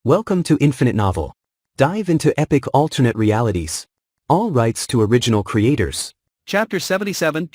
Welcome to Infinite Novel. Dive into epic alternate realities. All rights to original creators. Chapter 77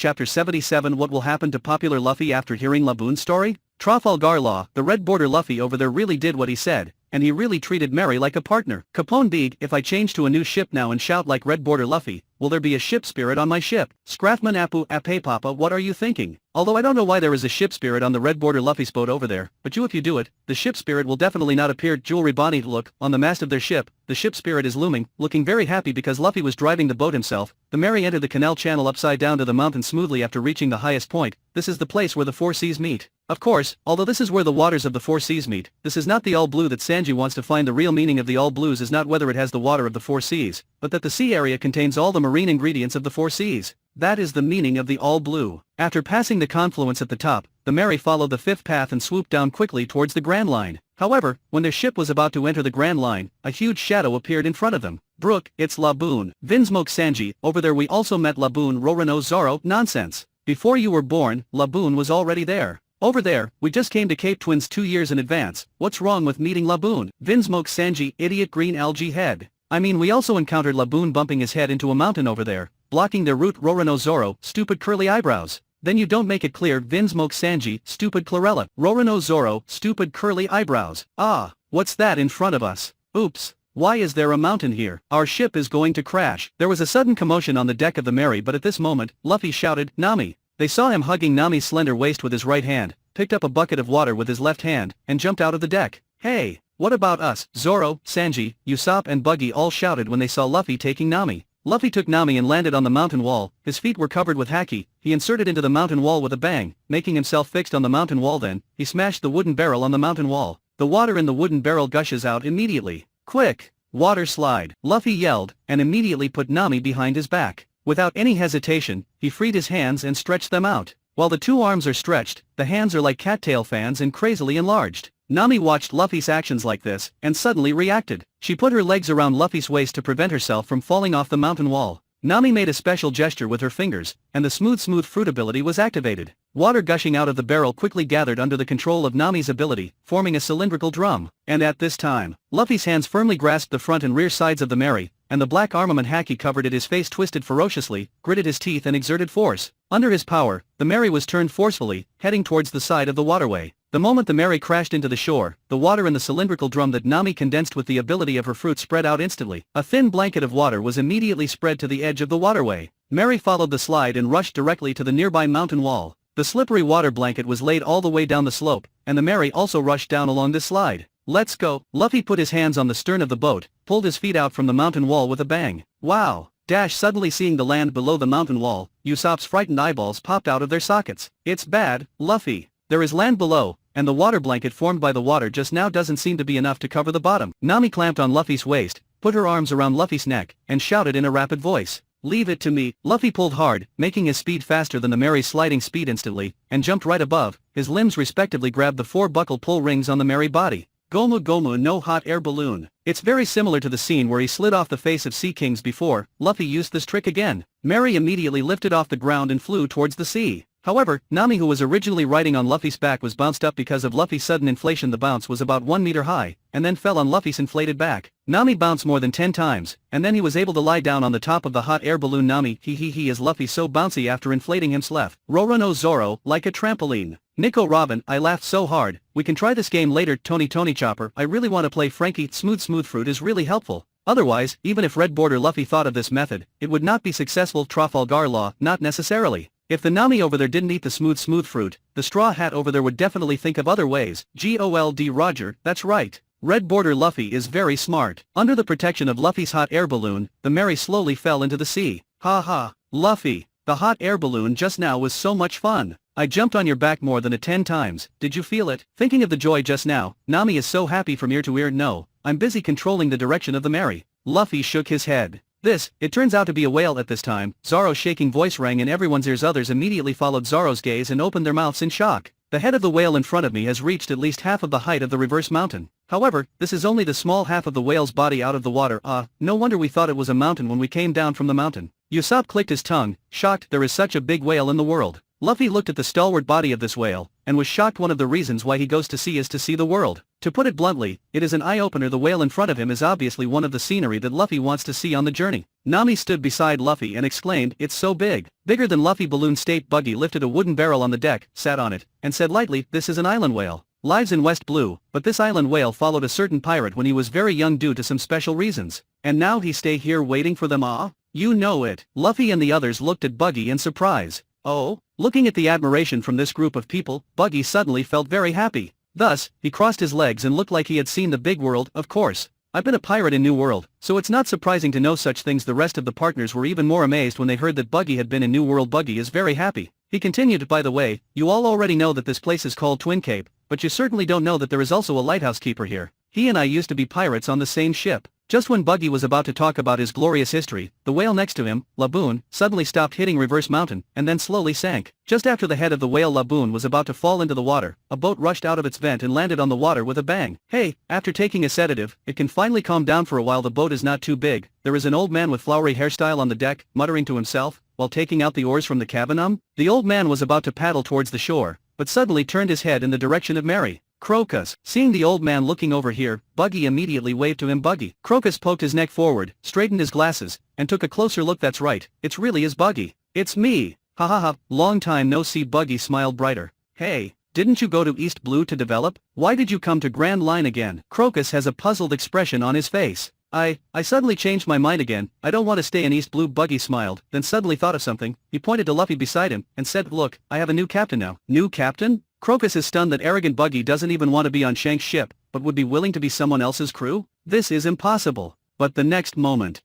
What will happen to popular Luffy after hearing Laboon's story? Trafalgar Law, the Red Border Luffy over there really did what he said, and he really treated Mary like a partner. Capone Big, if I change to a new ship now and shout like Red Border Luffy, will there be a ship spirit on my ship? Scraffman Apu Ape Papa, what are you thinking? Although I don't know why there is a ship spirit on the Red Border Luffy's boat over there, but if you do it, the ship spirit will definitely not appear. Jewelry Bonnie, look, on the mast of their ship, the ship spirit is looming, looking very happy because Luffy was driving the boat himself. The Mary entered the canal channel upside down to the mountain smoothly after reaching the highest point. This is the place where the four seas meet. Of course, although this is where the waters of the four seas meet, this is not the all blue that Sanji wants to find. The real meaning of the all blues is not whether it has the water of the four seas, but that the sea area contains all the marine ingredients of the four seas. That is the meaning of the all blue. After passing the confluence at the top, the Mary followed the fifth path and swooped down quickly towards the Grand Line. However, when their ship was about to enter the Grand Line, a huge shadow appeared in front of them. Brook, it's Laboon. Vinsmoke Sanji, over there we also met Laboon. Rorono Zoro, nonsense. Before you were born, Laboon was already there. Over there, we just came to Cape Twins 2 years in advance. What's wrong with meeting Laboon? Vinsmoke Sanji, idiot green algae head. I mean, we also encountered Laboon bumping his head into a mountain over there, blocking their route. Rorono Zoro, stupid curly eyebrows. Then you don't make it clear. Vinsmoke Sanji, stupid chlorella. Rorono Zoro, stupid curly eyebrows. Ah, what's that in front of us? Oops. Why is there a mountain here? Our ship is going to crash. There was a sudden commotion on the deck of the Mary, but at this moment, Luffy shouted, Nami. They saw him hugging Nami's slender waist with his right hand, picked up a bucket of water with his left hand, and jumped out of the deck. Hey, what about us? Zoro, Sanji, Usopp and Buggy all shouted when they saw Luffy taking Nami. Luffy took Nami and landed on the mountain wall. His feet were covered with haki. He inserted into the mountain wall with a bang, making himself fixed on the mountain wall. Then, he smashed the wooden barrel on the mountain wall. The water in the wooden barrel gushes out immediately. Quick! Water slide! Luffy yelled, and immediately put Nami behind his back. Without any hesitation, he freed his hands and stretched them out. While the two arms are stretched, the hands are like cattail fans and crazily enlarged. Nami watched Luffy's actions like this, and suddenly reacted. She put her legs around Luffy's waist to prevent herself from falling off the mountain wall. Nami made a special gesture with her fingers, and the smooth fruit ability was activated. Water gushing out of the barrel quickly gathered under the control of Nami's ability, forming a cylindrical drum. And at this time, Luffy's hands firmly grasped the front and rear sides of the Mary, and the black armament haki covered it. His face twisted ferociously, gritted his teeth and exerted force. Under his power, the Mary was turned forcefully, heading towards the side of the waterway. The moment the Mary crashed into the shore, the water in the cylindrical drum that Nami condensed with the ability of her fruit spread out instantly. A thin blanket of water was immediately spread to the edge of the waterway. Mary followed the slide and rushed directly to the nearby mountain wall. The slippery water blanket was laid all the way down the slope, and the Mary also rushed down along this slide. Let's go. Luffy put his hands on the stern of the boat, pulled his feet out from the mountain wall with a bang. Wow! Dash suddenly seeing the land below the mountain wall, Usopp's frightened eyeballs popped out of their sockets. It's bad, Luffy. There is land below, and the water blanket formed by the water just now doesn't seem to be enough to cover the bottom. Nami clamped on Luffy's waist, put her arms around Luffy's neck, and shouted in a rapid voice. Leave it to me. Luffy pulled hard, making his speed faster than the Mary's sliding speed instantly, and jumped right above. His limbs respectively grabbed the 4 buckle pull rings on the Mary body. Gomu Gomu no hot air balloon. It's very similar to the scene where he slid off the face of Sea Kings before. Luffy used this trick again. Mary immediately lifted off the ground and flew towards the sea. However, Nami, who was originally riding on Luffy's back, was bounced up because of Luffy's sudden inflation. The bounce was about 1 meter high, and then fell on Luffy's inflated back. Nami bounced more than 10 times, and then he was able to lie down on the top of the hot air balloon. Nami, he is Luffy so bouncy after inflating himself. Rorono Zoro, like a trampoline. Nico Robin, I laughed so hard. We can try this game later. Tony Chopper, I really want to play Frankie. Smooth fruit is really helpful. Otherwise, even if Red Border Luffy thought of this method, it would not be successful. Trafalgar Law, not necessarily. If the Nami over there didn't eat the smooth fruit, the Straw Hat over there would definitely think of other ways. Gold Roger, that's right. Red Border Luffy is very smart. Under the protection of Luffy's hot air balloon, the Mary slowly fell into the sea. Ha ha, Luffy, the hot air balloon just now was so much fun. I jumped on your back more than 10 times, did you feel it? Thinking of the joy just now, Nami is so happy from ear to ear. No, I'm busy controlling the direction of the Mary. Luffy shook his head. It turns out to be a whale at this time. Zoro's shaking voice rang in everyone's ears. Others immediately followed Zoro's gaze and opened their mouths in shock. The head of the whale in front of me has reached at least half of the height of the reverse mountain. However, this is only the small half of the whale's body out of the water. No wonder we thought it was a mountain when we came down from the mountain. Usopp clicked his tongue, shocked. There is such a big whale in the world. Luffy looked at the stalwart body of this whale, and was shocked. One of the reasons why he goes to sea is to see the world. To put it bluntly, it is an eye-opener. The whale in front of him is obviously one of the scenery that Luffy wants to see on the journey. Nami stood beside Luffy and exclaimed, "It's so big." Bigger than Luffy. Balloon State Buggy lifted a wooden barrel on the deck, sat on it, and said lightly, "This is an island whale. Lives in West Blue, but this island whale followed a certain pirate when he was very young due to some special reasons. And now he stay here waiting for them, ah? You know it." Luffy and the others looked at Buggy in surprise. Oh? Looking at the admiration from this group of people, Buggy suddenly felt very happy. Thus, he crossed his legs and looked like he had seen the big world. "Of course. I've been a pirate in New World, so it's not surprising to know such things." The rest of the partners were even more amazed when they heard that Buggy had been in New World. Buggy is very happy. He continued, "By the way, you all already know that this place is called Twin Cape, but you certainly don't know that there is also a lighthouse keeper here. He and I used to be pirates on the same ship." Just when Buggy was about to talk about his glorious history, the whale next to him, Laboon, suddenly stopped hitting reverse mountain, and then slowly sank. Just after the head of the whale Laboon was about to fall into the water, a boat rushed out of its vent and landed on the water with a bang. "Hey, after taking a sedative, it can finally calm down for a while. The boat is not too big." There is an old man with flowery hairstyle on the deck, muttering to himself, while taking out the oars from the cabin. The old man was about to paddle towards the shore, but suddenly turned his head in the direction of Mary. Crocus. Seeing the old man looking over here, Buggy immediately waved to him. Buggy. Crocus poked his neck forward, straightened his glasses, and took a closer look. "That's right, it's really is Buggy. It's me. Ha ha ha, long time no see." Buggy smiled brighter. "Hey, didn't you go to East Blue to develop? Why did you come to Grand Line again?" Crocus has a puzzled expression on his face. I suddenly changed my mind again. I don't want to stay in East Blue." Buggy smiled, then suddenly thought of something. He pointed to Luffy beside him, and said, "Look, I have a new captain now." "New captain?" Crocus is stunned that arrogant Buggy doesn't even want to be on Shank's ship, but would be willing to be someone else's crew? This is impossible. But the next moment,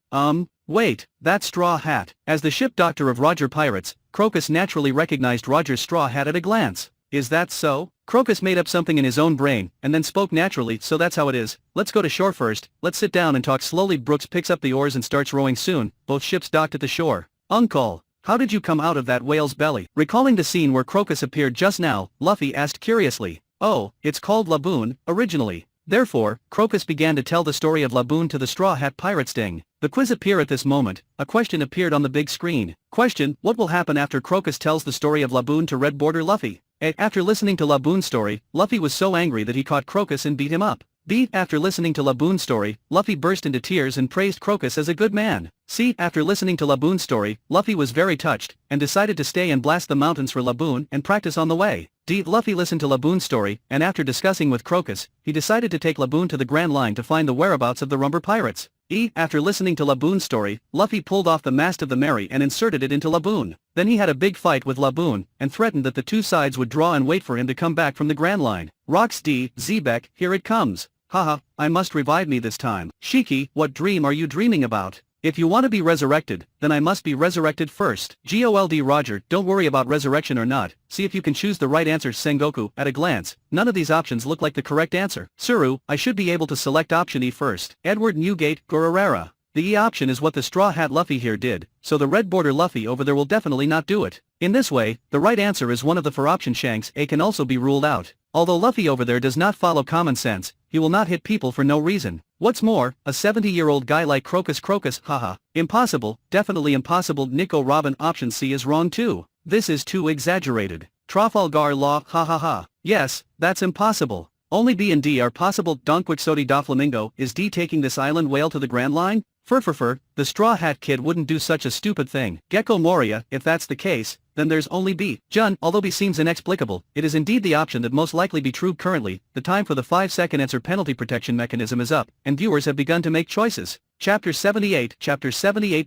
wait, that straw hat. As the ship doctor of Roger Pirates, Crocus naturally recognized Roger's straw hat at a glance. "Is that so?" Crocus made up something in his own brain, and then spoke naturally. "So that's how it is. Let's go to shore first. Let's sit down and talk slowly." Brooks picks up the oars and starts rowing. Soon, both ships docked at the shore. "Uncle, how did you come out of that whale's belly?" Recalling the scene where Crocus appeared just now, Luffy asked curiously. "Oh, it's called Laboon, originally." Therefore, Crocus began to tell the story of Laboon to the Straw Hat Pirates. Ding. The quiz appeared at this moment. A question appeared on the big screen. Question: what will happen after Crocus tells the story of Laboon to Red Border Luffy? A. After listening to Laboon's story, Luffy was so angry that he caught Crocus and beat him up. B. After listening to Laboon's story, Luffy burst into tears and praised Crocus as a good man. C. After listening to Laboon's story, Luffy was very touched, and decided to stay and blast the mountains for Laboon and practice on the way. D. Luffy listened to Laboon's story, and after discussing with Crocus, he decided to take Laboon to the Grand Line to find the whereabouts of the Rumber Pirates. E. After listening to Laboon's story, Luffy pulled off the mast of the Mary and inserted it into Laboon. Then he had a big fight with Laboon, and threatened that the two sides would draw and wait for him to come back from the Grand Line. Rocks D. Xebec, here it comes. Haha, I must revive me this time. Shiki, what dream are you dreaming about? If you want to be resurrected, then I must be resurrected first. Gold Roger, don't worry about resurrection or not, see if you can choose the right answer. Sengoku, at a glance, none of these options look like the correct answer. Suru, I should be able to select option E first. Edward Newgate, Gururara. The E option is what the Straw Hat Luffy here did, so the Red Border Luffy over there will definitely not do it. In this way, the right answer is one of the four option. Shanks A can also be ruled out. Although Luffy over there does not follow common sense, he will not hit people for no reason. What's more, a 70-year-old guy like Crocus, haha, impossible, definitely impossible. Nico Robin option C is wrong too. This is too exaggerated. Trafalgar Law, ha. Yes, that's impossible. Only B and D are possible. Don Quixote da Flamingo, is D taking this island whale to the Grand Line? Fur, the Straw Hat Kid wouldn't do such a stupid thing. Gecko Moria, if that's the case, then there's only B. Jun, although B seems inexplicable, it is indeed the option that most likely be true. Currently, the time for the 5-second answer penalty protection mechanism is up, and viewers have begun to make choices. Chapter 78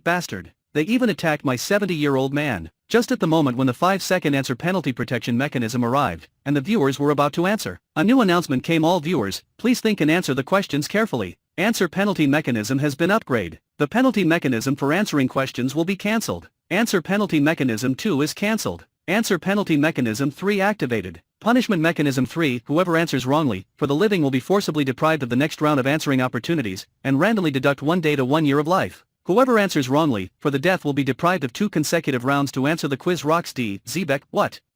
Bastard. They even attacked my 70-year-old man. Just at the moment when the 5-second answer penalty protection mechanism arrived, and the viewers were about to answer, a new announcement came. All viewers, please think and answer the questions carefully. Answer penalty mechanism has been upgraded. The penalty mechanism for answering questions will be cancelled. Answer penalty mechanism 2 is cancelled. Answer penalty mechanism 3 activated. Punishment mechanism 3, whoever answers wrongly, for the living will be forcibly deprived of the next round of answering opportunities, and randomly deduct 1 day to 1 year of life. Whoever answers wrongly, for the death will be deprived of 2 consecutive rounds to answer the quiz. Rocks D. Xebec, what?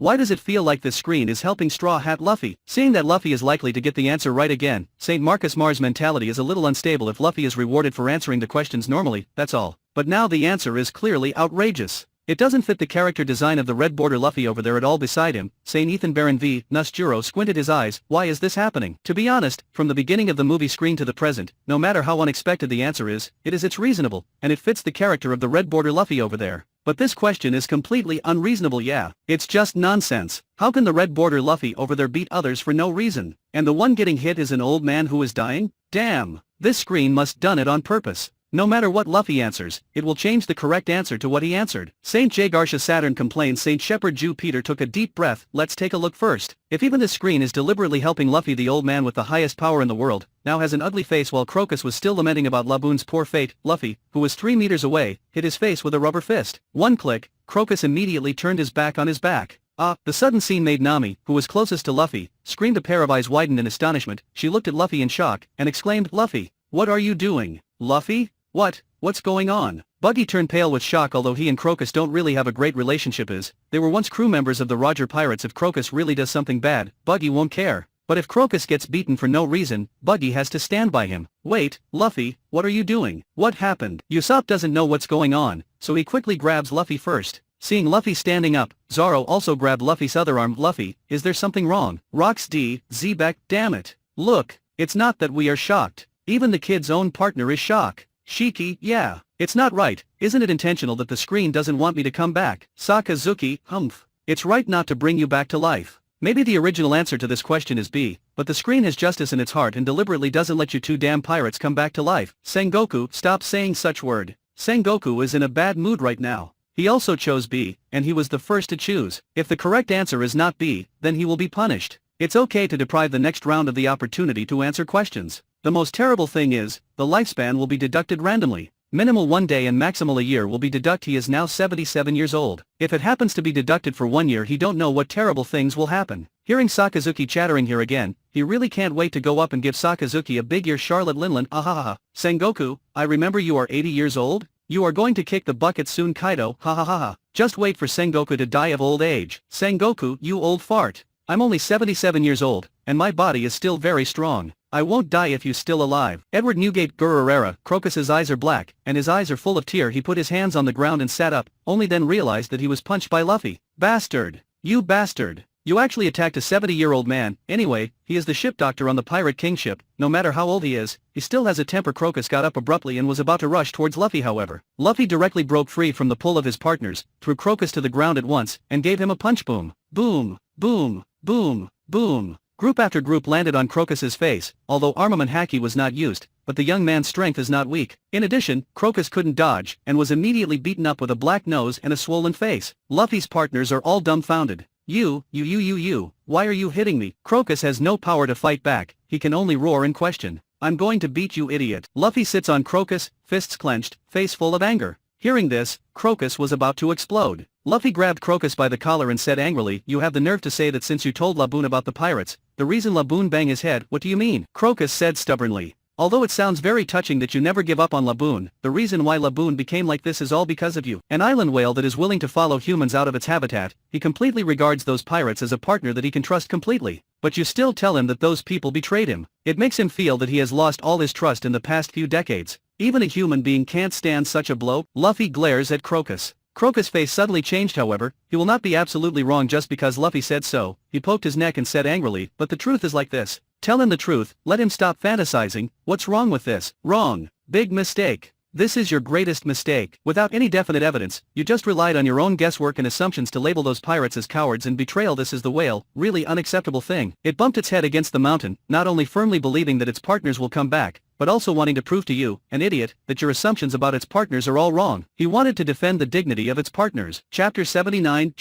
Why does it feel like this screen is helping Straw Hat Luffy? Seeing that Luffy is likely to get the answer right again, St. Marcus Mars' mentality is a little unstable if Luffy is rewarded for answering the questions normally, that's all. But now the answer is clearly outrageous. It doesn't fit the character design of the red border Luffy over there at all beside him. St. Ethan Baron V. Nusjuro squinted his eyes. Why is this happening? To be honest, from the beginning of the movie screen to the present, no matter how unexpected the answer is, it's reasonable, and it fits the character of the red border Luffy over there. But this question is completely unreasonable. Yeah, it's just nonsense. How can the red border Luffy over there beat others for no reason? And the one getting hit is an old man who is dying? Damn, this screen must done it on purpose. No matter what Luffy answers, it will change the correct answer to what he answered. Saint Jagarcia Saturn complains. Saint Shepherd Jew Peter took a deep breath. Let's take a look first. If even this screen is deliberately helping Luffy, the old man with the highest power in the world, now has an ugly face while Crocus was still lamenting about Laboon's poor fate, Luffy, who was 3 meters away, hit his face with a rubber fist. One click, Crocus immediately turned his back on his back. The sudden scene made Nami, who was closest to Luffy, screamed. A pair of eyes widened in astonishment. She looked at Luffy in shock, and exclaimed, Luffy, what are you doing? Luffy? What's going on? Buggy turned pale with shock. Although he and Crocus don't really have a great relationship, they were once crew members of the Roger Pirates. If Crocus really does something bad, Buggy won't care. But if Crocus gets beaten for no reason, Buggy has to stand by him. Wait, Luffy, what are you doing? What happened? Usopp doesn't know what's going on, so he quickly grabs Luffy first. Seeing Luffy standing up, Zoro also grabbed Luffy's other arm. Luffy, is there something wrong? Rocks D, Xebec, damn it. Look, it's not that we are shocked. Even the kid's own partner is shocked. Shiki, yeah, it's not right. Isn't it intentional that the screen doesn't want me to come back? Sakazuki, humph. It's right not to bring you back to life. Maybe the original answer to this question is B, but the screen has justice in its heart and deliberately doesn't let you two damn pirates come back to life. Sengoku, stop saying such word. Sengoku is in a bad mood right now. He also chose B, and he was the first to choose. If the correct answer is not B, then he will be punished. It's okay to deprive the next round of the opportunity to answer questions. The most terrible thing is, the lifespan will be deducted randomly. Minimal 1 day and maximal a year will be deducted. He is now 77 years old. If it happens to be deducted for 1 year, he don't know what terrible things will happen. Hearing Sakazuki chattering here again, he really can't wait to go up and give Sakazuki a big ear. Charlotte Linlin, ahahaha. Sengoku, I remember you are 80 years old? You are going to kick the bucket soon, Kaido, hahaha. Just wait for Sengoku to die of old age. Sengoku, you old fart. I'm only 77 years old, and my body is still very strong. I won't die if you still alive. Edward Newgate Gururera, Crocus's eyes are black, and his eyes are full of tear. He put his hands on the ground and sat up, only then realized that he was punched by Luffy. Bastard. You bastard. You actually attacked a 70-year-old man. Anyway, he is the ship doctor on the Pirate King ship. No matter how old he is, he still has a temper. Crocus got up abruptly and was about to rush towards Luffy. However, Luffy directly broke free from the pull of his partners, threw Crocus to the ground at once, and gave him a punch. Boom. Boom. Boom. Boom. Boom. Group after group landed on Crocus's face, although armament haki was not used, but the young man's strength is not weak. In addition, Crocus couldn't dodge, and was immediately beaten up with a black nose and a swollen face. Luffy's partners are all dumbfounded. You, why are you hitting me? Crocus has no power to fight back, he can only roar in question. I'm going to beat you, idiot. Luffy sits on Crocus, fists clenched, face full of anger. Hearing this, Crocus was about to explode. Luffy grabbed Crocus by the collar and said angrily, you have the nerve to say that since you told Laboon about the pirates, the reason Laboon bang his head, what do you mean? Crocus said stubbornly. Although it sounds very touching that you never give up on Laboon, the reason why Laboon became like this is all because of you. An island whale that is willing to follow humans out of its habitat, he completely regards those pirates as a partner that he can trust completely. But you still tell him that those people betrayed him. It makes him feel that he has lost all his trust in the past few decades. Even a human being can't stand such a blow. Luffy glares at Crocus. Crocus' face suddenly changed. However, he will not be absolutely wrong just because Luffy said so. He poked his neck and said angrily, but the truth is like this. Tell him the truth, let him stop fantasizing. What's wrong with this? Wrong. Big mistake. This is your greatest mistake. Without any definite evidence, you just relied on your own guesswork and assumptions to label those pirates as cowards and betrayal. This is the whale, really unacceptable thing. It bumped its head against the mountain, not only firmly believing that its partners will come back, but also wanting to prove to you, an idiot, that your assumptions about its partners are all wrong. He wanted to defend the dignity of its partners. Chapter 79.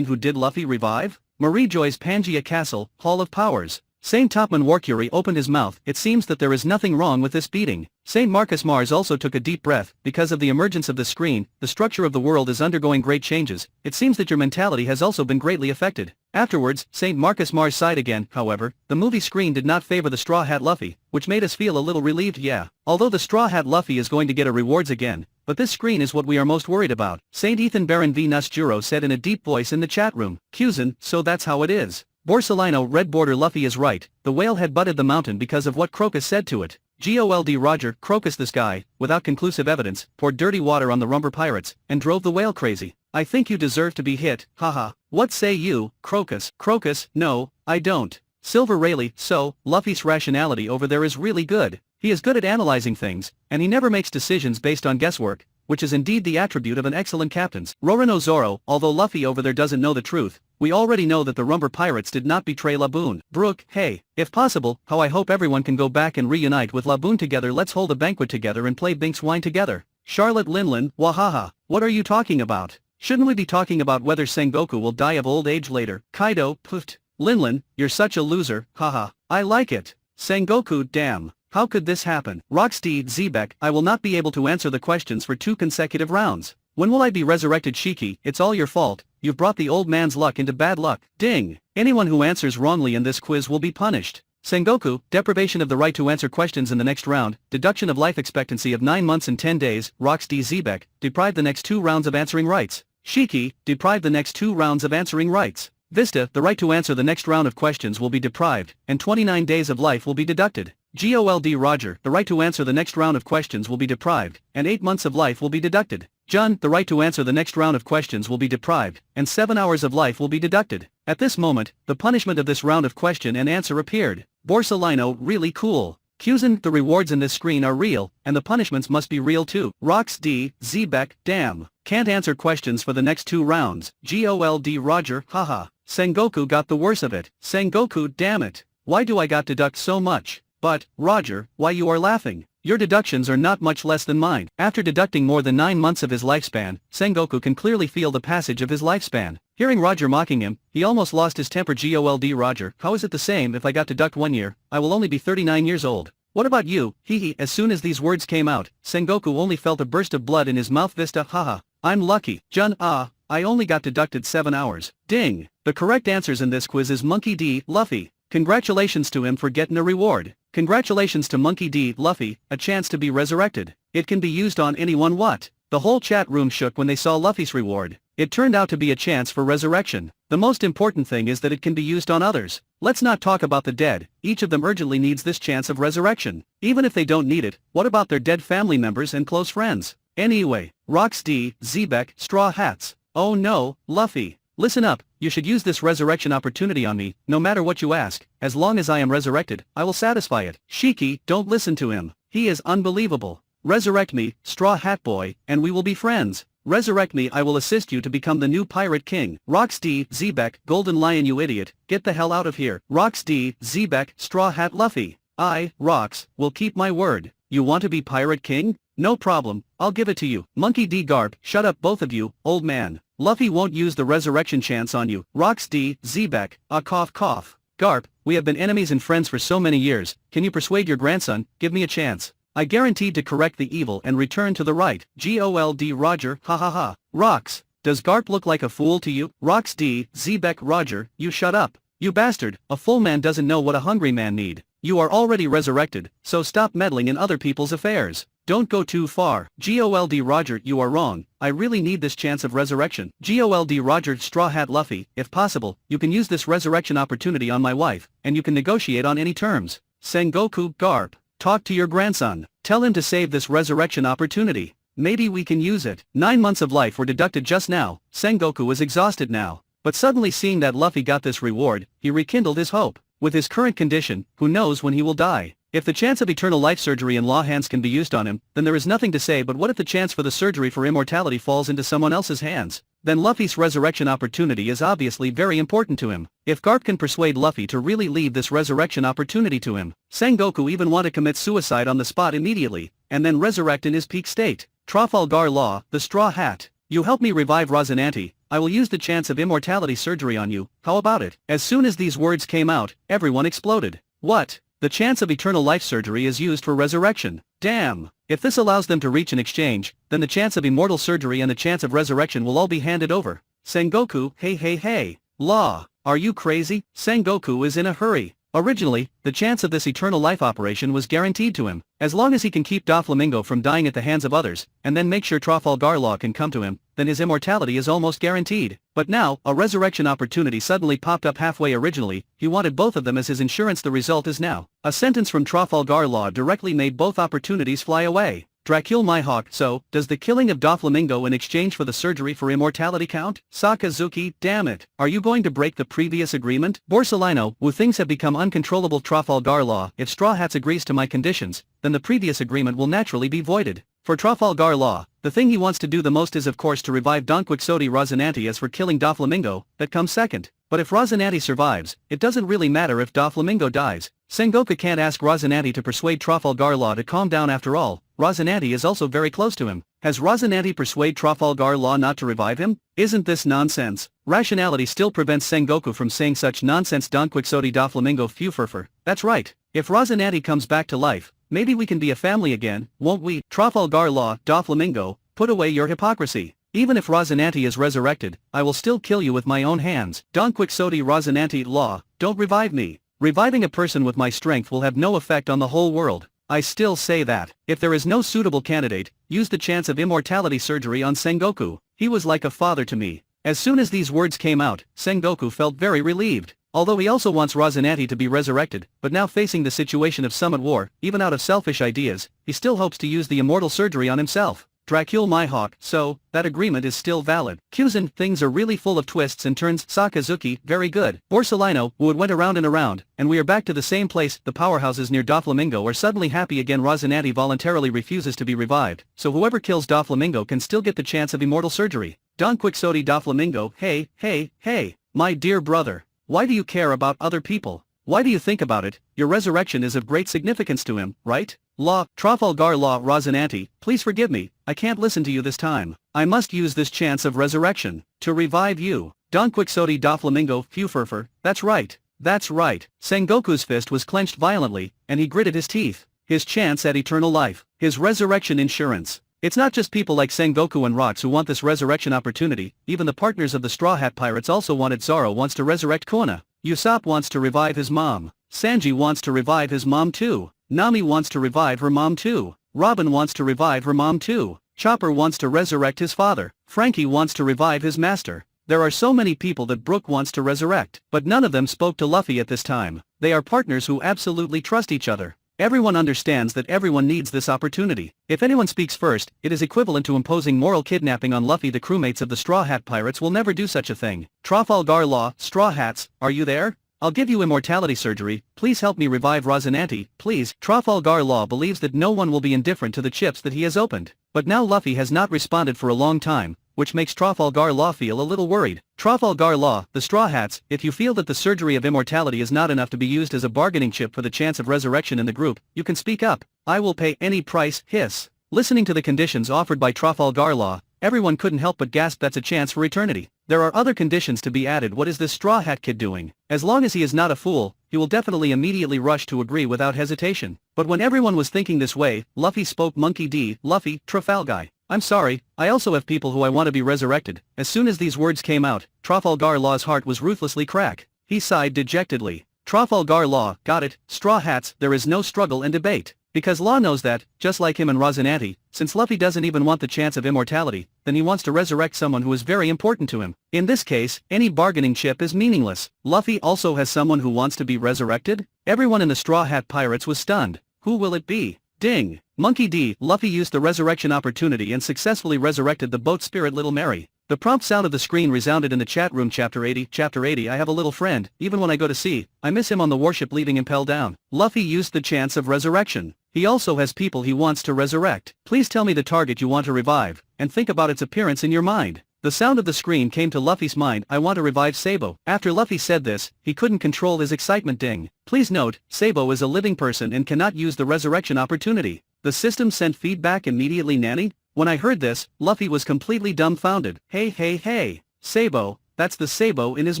Who did Luffy revive? Marie Joy's Pangaea Castle, Hall of Powers. Saint Topman Warcury opened his mouth. It seems that there is nothing wrong with this beating. Saint Marcus Mars also took a deep breath. Because of the emergence of the screen, the structure of the world is undergoing great changes. It seems that your mentality has also been greatly affected. Afterwards, Saint Marcus Mars sighed again. However, the movie screen did not favor the Straw Hat Luffy, which made us feel a little relieved. Yeah. Although the Straw Hat Luffy is going to get a rewards again, but this screen is what we are most worried about. Saint Ethan Baron V. Nusjuro said in a deep voice in the chat room. Cusin, so that's how it is. Borsalino Red Border Luffy is right, the whale had butted the mountain because of what Crocus said to it. Gold Roger, Crocus this guy, without conclusive evidence, poured dirty water on the Rumber Pirates, and drove the whale crazy. I think you deserve to be hit, haha. What say you, Crocus? Crocus, no, I don't. Silver Rayleigh, so, Luffy's rationality over there is really good. He is good at analyzing things, and he never makes decisions based on guesswork, which is indeed the attribute of an excellent captain's. Rorano Zoro, although Luffy over there doesn't know the truth, we already know that the Rumber Pirates did not betray Laboon. Brook, hey, if possible, how I hope everyone can go back and reunite with Laboon together. Let's hold a banquet together and play Binks Wine together. Charlotte Linlin, wahaha, what are you talking about? Shouldn't we be talking about whether Sengoku will die of old age later? Kaido, pfft. Linlin, you're such a loser, haha, I like it. Sengoku, damn. How could this happen? Roxy, Xebec, I will not be able to answer the questions for 2 consecutive rounds. When will I be resurrected? Shiki, it's all your fault, you've brought the old man's luck into bad luck. Ding! Anyone who answers wrongly in this quiz will be punished. Sengoku, deprivation of the right to answer questions in the next round, deduction of life expectancy of 9 months and 10 days, Roxy Xebec, deprived the next 2 rounds of answering rights. Shiki, deprived the next 2 rounds of answering rights. Vista, the right to answer the next round of questions will be deprived, and 29 days of life will be deducted. Gold Roger, the right to answer the next round of questions will be deprived, and 8 months of life will be deducted. Jun, the right to answer the next round of questions will be deprived, and 7 hours of life will be deducted. At this moment, the punishment of this round of question and answer appeared. Borsalino, really cool. Cusin, the rewards in this screen are real, and the punishments must be real too. Rox D, Xebec, damn. Can't answer questions for the next 2 rounds. Gold Roger, haha. Sengoku got the worst of it. Sengoku, damn it. Why do I got deduct so much? But, Roger, why you are laughing? Your deductions are not much less than mine. After deducting more than 9 months of his lifespan, Sengoku can clearly feel the passage of his lifespan. Hearing Roger mocking him, he almost lost his temper. Gold Roger, how is it the same if I got deduct 1 year, I will only be 39 years old. What about you, hehe? As soon as these words came out, Sengoku only felt a burst of blood in his mouth. Vista, haha, I'm lucky. Jun, I only got deducted 7 hours. Ding! The correct answers in this quiz is Monkey D, Luffy. Congratulations to him for getting a reward. Congratulations to Monkey D, Luffy, a chance to be resurrected. It can be used on anyone. What? The whole chat room shook when they saw Luffy's reward. It turned out to be a chance for resurrection. The most important thing is that it can be used on others. Let's not talk about the dead, each of them urgently needs this chance of resurrection. Even if they don't need it, what about their dead family members and close friends? Anyway, Rox D, Xebec, Straw Hats. Oh no, Luffy. Listen up, you should use this resurrection opportunity on me, no matter what you ask, as long as I am resurrected, I will satisfy it. Shiki, don't listen to him, he is unbelievable. Resurrect me, Straw Hat Boy, and we will be friends. Resurrect me, I will assist you to become the new Pirate King. Rox D, Xebec, Golden Lion, you idiot, get the hell out of here. Rox D, Xebec, Straw Hat Luffy. I, Rox, will keep my word. You want to be Pirate King? No problem, I'll give it to you. Monkey D Garp, shut up both of you, old man. Luffy won't use the resurrection chance on you. Rox D, Xebec, cough cough. Garp, we have been enemies and friends for so many years, can you persuade your grandson, give me a chance. I guaranteed to correct the evil and return to the right. Gold Roger, ha ha ha. Rox, does Garp look like a fool to you? Rox D, Xebec Roger, you shut up. You bastard, a full man doesn't know what a hungry man need. You are already resurrected, so stop meddling in other people's affairs. Don't go too far. Gold Roger, you are wrong, I really need this chance of resurrection. Gold Roger, Straw Hat Luffy, if possible, you can use this resurrection opportunity on my wife, and you can negotiate on any terms. Sengoku, Garp, talk to your grandson, tell him to save this resurrection opportunity. Maybe we can use it. 9 months of life were deducted just now. Sengoku is exhausted now. But suddenly seeing that Luffy got this reward, he rekindled his hope. With his current condition, who knows when he will die? If the chance of eternal life surgery in law hands can be used on him, then there is nothing to say. But what if the chance for the surgery for immortality falls into someone else's hands? Then Luffy's resurrection opportunity is obviously very important to him. If Garp can persuade Luffy to really leave this resurrection opportunity to him, Sengoku even want to commit suicide on the spot immediately, and then resurrect in his peak state. Trafalgar Law, the Straw Hat. You help me revive Rosinante, I will use the chance of immortality surgery on you, how about it? As soon as these words came out, everyone exploded. What? The chance of eternal life surgery is used for resurrection. Damn! If this allows them to reach an exchange, then the chance of immortal surgery and the chance of resurrection will all be handed over. Sengoku, hey hey hey! Law, are you crazy? Sengoku is in a hurry. Originally, the chance of this eternal life operation was guaranteed to him. As long as he can keep Doflamingo from dying at the hands of others, and then make sure Trafalgar Law can come to him, then his immortality is almost guaranteed. But now, a resurrection opportunity suddenly popped up halfway. Originally, he wanted both of them as his insurance. The result is now. A sentence from Trafalgar Law directly made both opportunities fly away. Dracule my hawk. So, does the killing of Doflamingo in exchange for the surgery for immortality count? Sakazuki, damn it. Are you going to break the previous agreement? Borsalino, who things have become uncontrollable. Trafalgar Law, if Straw Hats agrees to my conditions, then the previous agreement will naturally be voided. For Trafalgar Law, the thing he wants to do the most is of course to revive Don Quixote Rosinante. As for killing Doflamingo, that comes second. But if Rosinante survives, it doesn't really matter if Doflamingo dies. Sengoku can't ask Rosinante to persuade Trafalgar Law to calm down. After all, Rosinante is also very close to him. Has Rosinante persuaded Trafalgar Law not to revive him? Isn't this nonsense? Rationality still prevents Sengoku from saying such nonsense. Don Quixote Doflamingo Fufurfur. That's right. If Rosinante comes back to life, maybe we can be a family again, won't we? Trafalgar Law, Doflamingo, put away your hypocrisy. Even if Rosinante is resurrected, I will still kill you with my own hands. Don Quixote Rosinante Law, don't revive me. Reviving a person with my strength will have no effect on the whole world. I still say that. If there is no suitable candidate, use the chance of immortality surgery on Sengoku. He was like a father to me. As soon as these words came out, Sengoku felt very relieved. Although he also wants Rosinante to be resurrected, but now facing the situation of Summit War, even out of selfish ideas, he still hopes to use the immortal surgery on himself. Dracule my hawk. So, that agreement is still valid. Kyuzin, things are really full of twists and turns. Sakazuki, very good. Borsalino, who went around and around, and we are back to the same place. The powerhouses near Doflamingo are suddenly happy again. Rosinante voluntarily refuses to be revived, so whoever kills Doflamingo can still get the chance of immortal surgery. Don Quixote Doflamingo, hey, my dear brother. Why do you care about other people? Why do you think about it? Your resurrection is of great significance to him, right? Law, Trafalgar Law. Rosinante, please forgive me, I can't listen to you this time. I must use this chance of resurrection to revive you. Don Quixote Doflamingo Fufurfur, that's right. Sengoku's fist was clenched violently, and he gritted his teeth. His chance at eternal life. His resurrection insurance. It's not just people like Sengoku and Rox who want this resurrection opportunity, even the partners of the Straw Hat Pirates also want it. Zoro wants to resurrect Konoha. Usopp wants to revive his mom. Sanji wants to revive his mom too. Nami wants to revive her mom too. Robin wants to revive her mom too. Chopper wants to resurrect his father. Frankie wants to revive his master. There are so many people that Brook wants to resurrect, but none of them spoke to Luffy at this time. They are partners who absolutely trust each other. Everyone understands that everyone needs this opportunity. If anyone speaks first, it is equivalent to imposing moral kidnapping on Luffy. The crewmates of the Straw Hat Pirates will never do such a thing. Trafalgar Law, Straw Hats, are you there? I'll give you immortality surgery, please help me revive Rosinante, please. Trafalgar Law believes that no one will be indifferent to the chips that he has opened. But now Luffy has not responded for a long time, which makes Trafalgar Law feel a little worried. Trafalgar Law, the Straw Hats, if you feel that the surgery of immortality is not enough to be used as a bargaining chip for the chance of resurrection in the group, you can speak up. I will pay any price, hiss. Listening to the conditions offered by Trafalgar Law, everyone couldn't help but gasp. That's a chance for eternity. There are other conditions to be added. What is this Straw Hat kid doing? As long as he is not a fool, he will definitely immediately rush to agree without hesitation. But when everyone was thinking this way, Luffy spoke. Monkey D, Luffy, Trafalgar. I'm sorry, I also have people who I want to be resurrected. As soon as these words came out, Trafalgar Law's heart was ruthlessly cracked. He sighed dejectedly. Trafalgar Law, got it, Straw Hats, there is no struggle and debate. Because Law knows that, just like him and Rosinante, since Luffy doesn't even want the chance of immortality, then he wants to resurrect someone who is very important to him. In this case, any bargaining chip is meaningless. Luffy also has someone who wants to be resurrected? Everyone in the Straw Hat Pirates was stunned. Who will it be? Ding! Monkey D. Luffy used the resurrection opportunity and successfully resurrected the boat spirit Little Mary. The prompt sound of the screen resounded in the chat room. Chapter 80. Chapter 80. I have a little friend, even when I go to sea, I miss him on the warship leaving Impel Down. Luffy used the chance of resurrection. He also has people he wants to resurrect. Please tell me the target you want to revive, and think about its appearance in your mind. The sound of the screen came to Luffy's mind. I want to revive Sabo. After Luffy said this, he couldn't control his excitement. Ding. Please note, Sabo is a living person and cannot use the resurrection opportunity. The system sent feedback immediately. Nanny? When I heard this, Luffy was completely dumbfounded. Hey. Sabo, that's the Sabo in his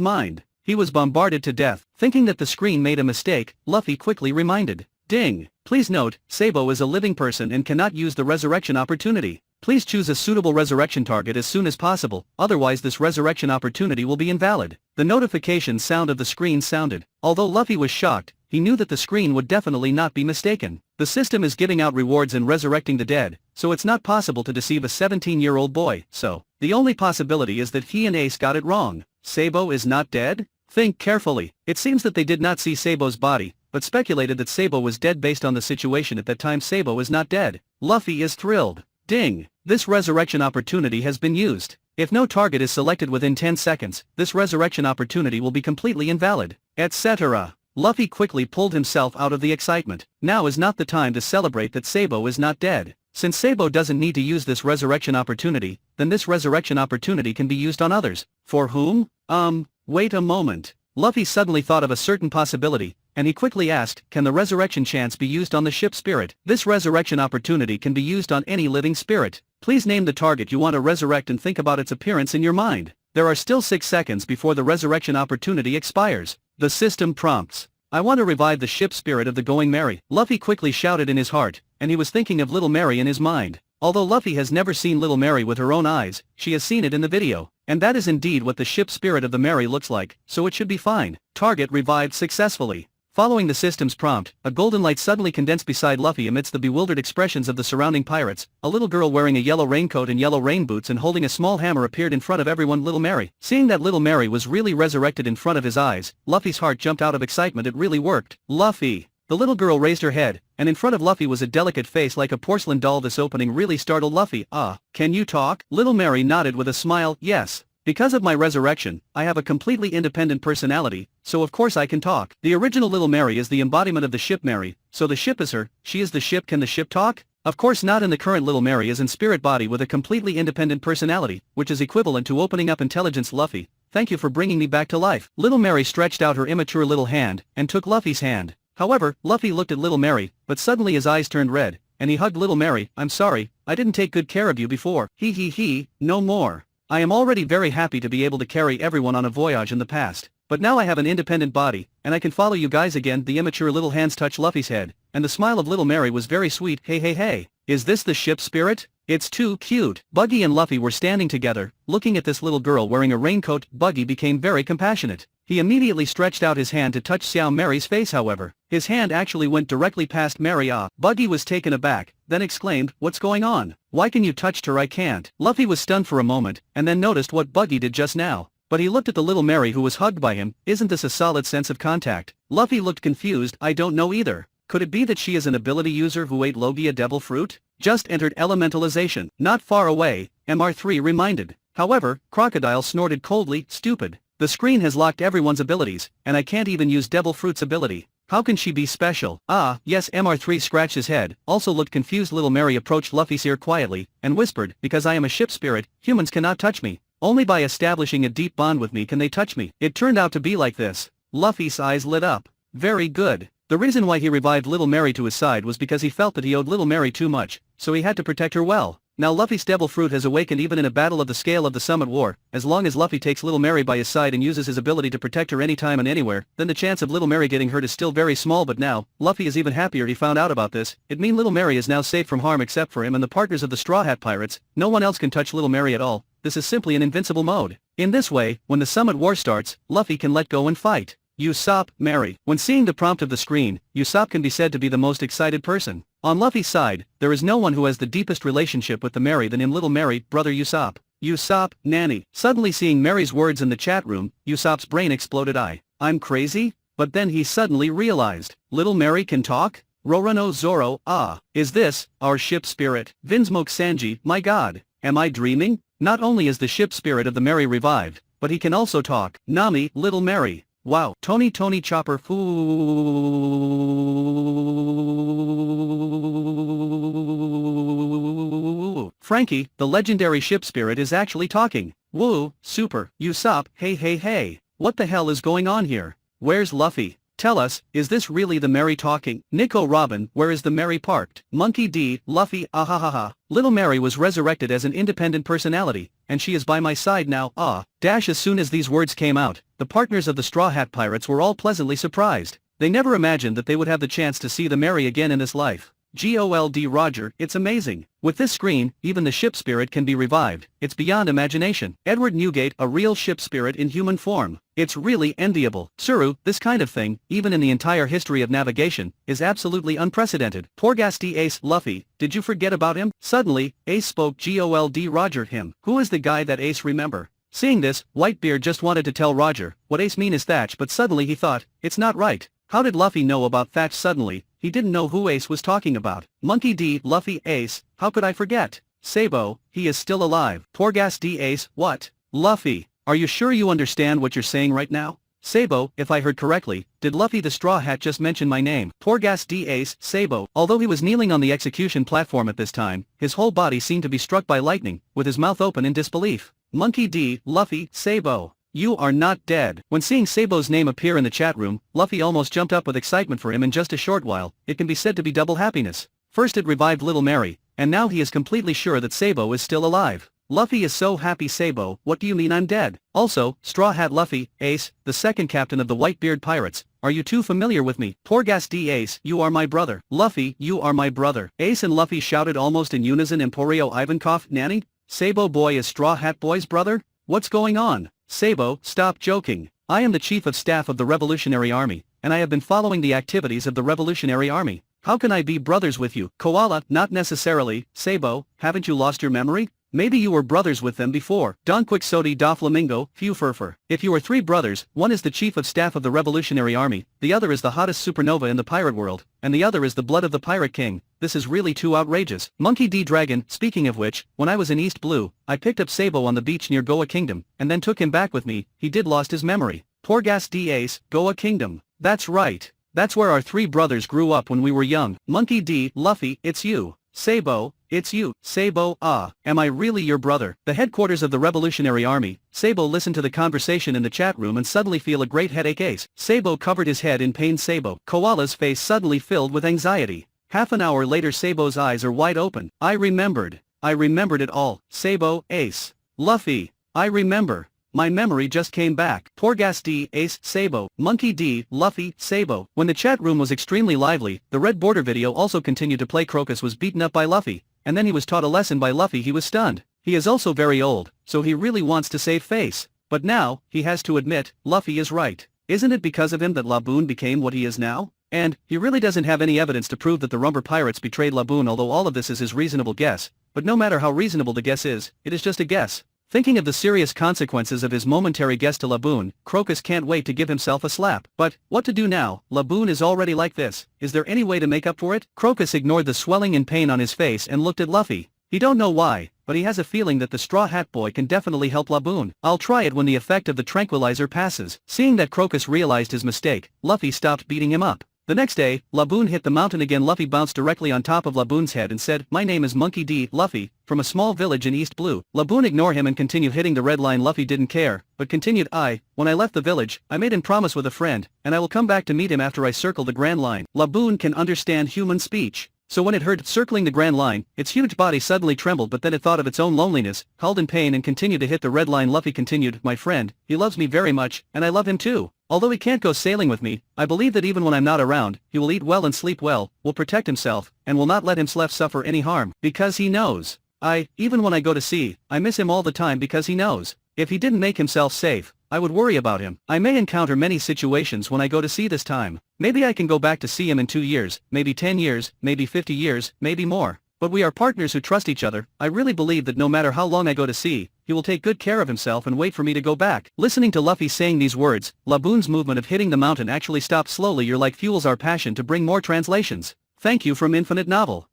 mind. He was bombarded to death. Thinking that the screen made a mistake, Luffy quickly reminded. Ding. Please note, Sabo is a living person and cannot use the resurrection opportunity. Please choose a suitable resurrection target as soon as possible, otherwise this resurrection opportunity will be invalid. The notification sound of the screen sounded. Although Luffy was shocked, he knew that the screen would definitely not be mistaken. The system is giving out rewards in resurrecting the dead, so it's not possible to deceive a 17-year-old boy, so the only possibility is that he and Ace got it wrong. Sabo is not dead? Think carefully. It seems that they did not see Sabo's body, but speculated that Sabo was dead based on the situation at that time. Sabo is not dead. Luffy is thrilled. Ding! This resurrection opportunity has been used. If no target is selected within 10 seconds, this resurrection opportunity will be completely invalid, etc. Luffy quickly pulled himself out of the excitement. Now is not the time to celebrate that Sabo is not dead. Since Sabo doesn't need to use this resurrection opportunity, then this resurrection opportunity can be used on others. For whom? Wait a moment. Luffy suddenly thought of a certain possibility, and he quickly asked, can the resurrection chance be used on the ship spirit? This resurrection opportunity can be used on any living spirit. Please name the target you want to resurrect and think about its appearance in your mind. There are still 6 seconds before the resurrection opportunity expires. The system prompts. I want to revive the ship spirit of the Going Merry. Luffy quickly shouted in his heart, and he was thinking of Little Mary in his mind. Although Luffy has never seen Little Mary with her own eyes, she has seen it in the video, and that is indeed what the ship spirit of the Mary looks like, so it should be fine. Target revived successfully. Following the system's prompt, a golden light suddenly condensed beside Luffy amidst the bewildered expressions of the surrounding pirates. A little girl wearing a yellow raincoat and yellow rain boots and holding a small hammer appeared in front of everyone. Little Mary. Seeing that Little Mary was really resurrected in front of his eyes, Luffy's heart jumped out of excitement. It really worked. Luffy. The little girl raised her head, and in front of Luffy was a delicate face like a porcelain doll. This opening really startled Luffy. Can you talk? Little Mary nodded with a smile. Yes. Because of my resurrection, I have a completely independent personality, so of course I can talk. The original Little Mary is the embodiment of the ship Mary, so the ship is her, she is the ship. Can the ship talk? Of course not. In the current Little Mary is in spirit body with a completely independent personality, which is equivalent to opening up intelligence. Luffy, thank you for bringing me back to life. Little Mary stretched out her immature little hand, and took Luffy's hand. However, Luffy looked at Little Mary, but suddenly his eyes turned red, and he hugged Little Mary. I'm sorry, I didn't take good care of you before. No more. I am already very happy to be able to carry everyone on a voyage in the past, but now I have an independent body, and I can follow you guys again. The immature little hands touched Luffy's head, and the smile of Little Mary was very sweet. Hey, is this the ship spirit? It's too cute. Buggy and Luffy were standing together, looking at this little girl wearing a raincoat. Buggy became very compassionate. He immediately stretched out his hand to touch Xiao Mary's face. However, his hand actually went directly past Mary. Buggy was taken aback, then exclaimed, what's going on? Why can you touch her? I can't. Luffy was stunned for a moment, and then noticed what Buggy did just now. But he looked at the Little Mary who was hugged by him. Isn't this a solid sense of contact? Luffy looked confused. I don't know either. Could it be that she is an ability user who ate Logia devil fruit? Just entered elementalization. Not far away, MR3 reminded. However, Crocodile snorted coldly. Stupid. The screen has locked everyone's abilities, and I can't even use Devil Fruit's ability. How can she be special? Yes. MR3 scratched his head, also looked confused. Little Mary approached Luffy's ear quietly, and whispered, because I am a ship spirit, humans cannot touch me. Only by establishing a deep bond with me can they touch me. It turned out to be like this. Luffy's eyes lit up. Very good. The reason why he revived Little Mary to his side was because he felt that he owed Little Mary too much, so he had to protect her well. Now Luffy's Devil Fruit has awakened even in a battle of the scale of the Summit War. As long as Luffy takes Little Mary by his side and uses his ability to protect her anytime and anywhere, then the chance of Little Mary getting hurt is still very small. But now, Luffy is even happier he found out about this. It means Little Mary is now safe from harm except for him and the partners of the Straw Hat Pirates. No one else can touch Little Mary at all. This is simply an invincible mode. In this way, when the Summit War starts, Luffy can let go and fight. Usopp, Mary. When seeing the prompt of the screen, Usopp can be said to be the most excited person. On Luffy's side, there is no one who has the deepest relationship with the Mary than him. Little Mary, brother Usopp. Usopp, Nanny. Suddenly seeing Mary's words in the chat room, Usopp's brain exploded. I'm crazy? But then he suddenly realized, Little Mary can talk? Roronoa Zoro, is this, our ship spirit? Vinsmoke Sanji, my god, am I dreaming? Not only is the ship spirit of the Mary revived, but he can also talk. Nami, Little Mary. Wow. Tony Chopper. Frankie, the legendary ship spirit, is actually talking. Woo, super. Usopp, hey. What the hell is going on here? Where's Luffy? Tell us, is this really the Mary talking? Nico Robin, where is the Mary parked? Monkey D, Luffy, ahahaha. Little Mary was resurrected as an independent personality, and she is by my side now, As soon as these words came out, the partners of the Straw Hat Pirates were all pleasantly surprised. They never imagined that they would have the chance to see the Mary again in this life. Gold Roger, it's amazing. With this screen, even the ship spirit can be revived. It's beyond imagination. Edward Newgate, a real ship spirit in human form. It's really enviable. Suru, this kind of thing, even in the entire history of navigation, is absolutely unprecedented. Porgasti Ace, Luffy, did you forget about him? Suddenly, Ace spoke. Gold Roger him. Who is the guy that Ace remember? Seeing this, Whitebeard just wanted to tell Roger what Ace mean is Thatch, but suddenly he thought, it's not right. How did Luffy know about Thatch suddenly? He didn't know who Ace was talking about. Monkey D, Luffy, Ace, how could I forget? Sabo, he is still alive. Porgasti Ace, what? Luffy, are you sure you understand what you're saying right now? Sabo, if I heard correctly, did Luffy the Straw Hat just mention my name? Porgasti Ace, Sabo. Although he was kneeling on the execution platform at this time, his whole body seemed to be struck by lightning, with his mouth open in disbelief. Monkey D, Luffy, Sabo. You are not dead. When seeing Sabo's name appear in the chat room, Luffy almost jumped up with excitement for him in just a short while. It can be said to be double happiness. First it revived little Mary, and now he is completely sure that Sabo is still alive. Luffy is so happy. Sabo, what do you mean I'm dead? Also, Straw Hat Luffy, Ace, the second captain of the Whitebeard Pirates, are you too familiar with me? Porgasti Ace, you are my brother. Luffy, you are my brother. Ace and Luffy shouted almost in unison. Emporio Ivankov, Nanny? Sabo boy is Straw Hat boy's brother? What's going on? Sabo, stop joking. I am the Chief of Staff of the Revolutionary Army, and I have been following the activities of the Revolutionary Army. How can I be brothers with you? Koala, not necessarily. Sabo, haven't you lost your memory? Maybe you were brothers with them before. Don Quixote da Flamingo, Furfur. If you are three brothers, one is the Chief of Staff of the Revolutionary Army, the other is the hottest supernova in the pirate world, and the other is the blood of the Pirate King. This is really too outrageous. Monkey D. Dragon, speaking of which, when I was in East Blue, I picked up Sabo on the beach near Goa Kingdom, and then took him back with me. He did lost his memory. Porgasti Ace, Goa Kingdom. That's right. That's where our three brothers grew up when we were young. Monkey D. Luffy, it's you. Sabo, it's you. Sabo, am I really your brother? The headquarters of the Revolutionary Army. Sabo listened to the conversation in the chat room and suddenly feel a great headache. Ace. Sabo covered his head in pain. Sabo. Koala's face suddenly filled with anxiety. Half an hour later Sabo's eyes are wide open. I remembered it all. Sabo, Ace. Luffy. I remember. My memory just came back. Porgasti, Ace, Sabo, Monkey D, Luffy, Sabo. When the chat room was extremely lively, the red border video also continued to play. Crocus was beaten up by Luffy, and then he was taught a lesson by Luffy. He was stunned. He is also very old, so he really wants to save face. But now, he has to admit, Luffy is right. Isn't it because of him that Laboon became what he is now? And, he really doesn't have any evidence to prove that the Rumber Pirates betrayed Laboon, although all of this is his reasonable guess. But no matter how reasonable the guess is, it is just a guess. Thinking of the serious consequences of his momentary guess to Laboon, Crocus can't wait to give himself a slap. But, what to do now? Laboon is already like this. Is there any way to make up for it? Crocus ignored the swelling and pain on his face and looked at Luffy. He don't know why, but he has a feeling that the Straw Hat Boy can definitely help Laboon. I'll try it when the effect of the tranquilizer passes. Seeing that Crocus realized his mistake, Luffy stopped beating him up. The next day, Laboon hit the mountain again. Luffy bounced directly on top of Laboon's head and said, "My name is Monkey D. Luffy, from a small village in East Blue." Laboon ignored him and continued hitting the red line. Luffy didn't care, but continued, When I left the village, I made him promise with a friend, and I will come back to meet him after I circle the Grand Line." Laboon can understand human speech. So when it heard circling the Grand Line, its huge body suddenly trembled, but then it thought of its own loneliness, called in pain and continued to hit the red line. Luffy continued, "My friend, he loves me very much, and I love him too. Although he can't go sailing with me, I believe that even when I'm not around, he will eat well and sleep well, will protect himself, and will not let himself suffer any harm, because he knows. Even when I go to sea, I miss him all the time because he knows. If he didn't make himself safe, I would worry about him. I may encounter many situations when I go to sea this time. Maybe I can go back to see him in 2 years, maybe 10 years, maybe 50 years, maybe more. But we are partners who trust each other. I really believe that no matter how long I go to sea, he will take good care of himself and wait for me to go back." Listening to Luffy saying these words, Laboon's movement of hitting the mountain actually stopped slowly. You're like fuels our passion to bring more translations. Thank you from Infinite Novel.